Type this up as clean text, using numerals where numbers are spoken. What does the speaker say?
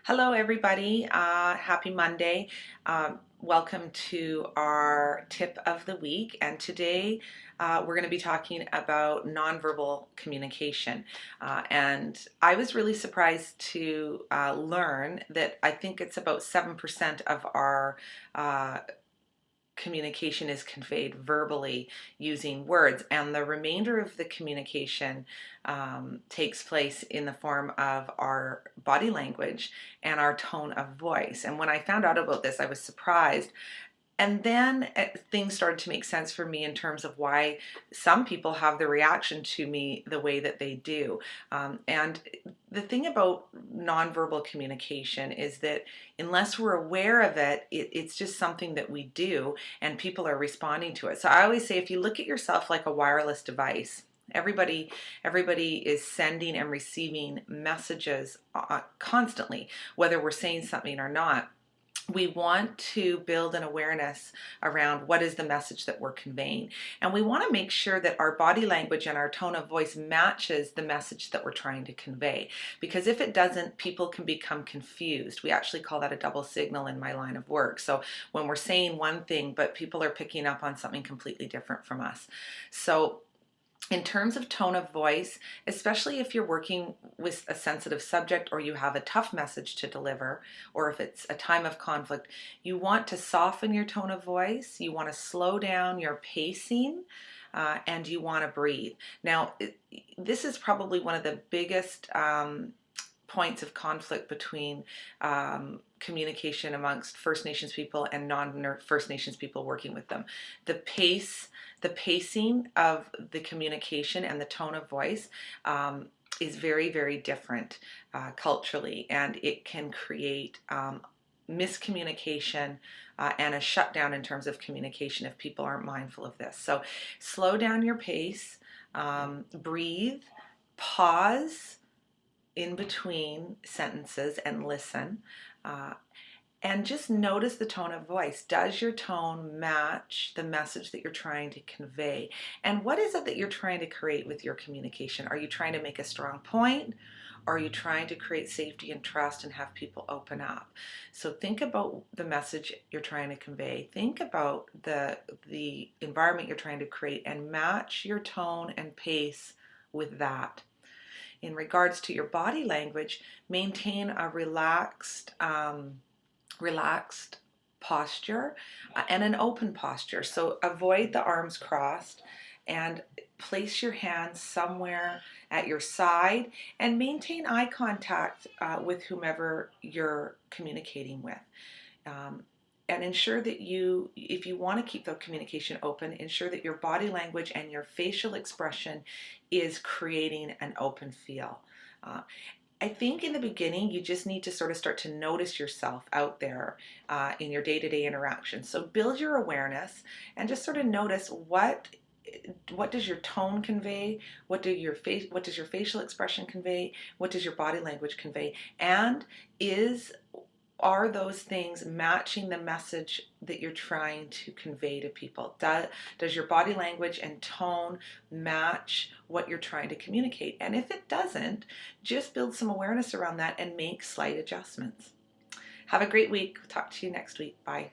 Hello, everybody. Happy Monday. Welcome to our tip of the week. And today we're going to be talking about nonverbal communication. And I was really surprised to learn that I think it's about 7% of our communication is conveyed verbally using words, and the remainder of the communication takes place in the form of our body language and our tone of voice. And when I found out about this, I was surprised. And then things started to make sense for me in terms of why some people have the reaction to me the way that they do. And the thing about nonverbal communication is that unless we're aware of it, it's just something that we do and people are responding to it. So I always say if you look at yourself like a wireless device, everybody is sending and receiving messages constantly, whether we're saying something or not. We want to build an awareness around what is the message that we're conveying. And we want to make sure that our body language and our tone of voice matches the message that we're trying to convey. Because if it doesn't, people can become confused. We actually call that a double signal in my line of work. So when we're saying one thing, but people are picking up on something completely different from us. So in terms of tone of voice, especially if you're working with a sensitive subject or you have a tough message to deliver, or if it's a time of conflict, you want to soften your tone of voice, you want to slow down your pacing, and you want to breathe. Now, this is probably one of the biggest points of conflict between communication amongst First Nations people and non-First Nations people working with them. The pacing of the communication and the tone of voice is very, very different culturally, and it can create miscommunication and a shutdown in terms of communication if people aren't mindful of this. So slow down your pace, breathe, pause in between sentences and listen. And just notice the tone of voice. Does your tone match the message that you're trying to convey? And what is it that you're trying to create with your communication? Are you trying to make a strong point? Or are you trying to create safety and trust and have people open up? So think about the message you're trying to convey. Think about the environment you're trying to create and match your tone and pace with that. In regards to your body language, maintain a relaxed posture and an open posture. So avoid the arms crossed and place your hands somewhere at your side and maintain eye contact with whomever you're communicating with. And ensure that if you want to keep the communication open, ensure that your body language and your facial expression is creating an open feel. I think in the beginning, you just need to sort of start to notice yourself out there in your day-to-day interactions. So build your awareness and just sort of notice what does your tone convey? What does your facial expression convey? What does your body language convey? And are those things matching the message that you're trying to convey to people? Does your body language and tone match what you're trying to communicate? And if it doesn't, just build some awareness around that and make slight adjustments. Have a great week. Talk to you next week. Bye.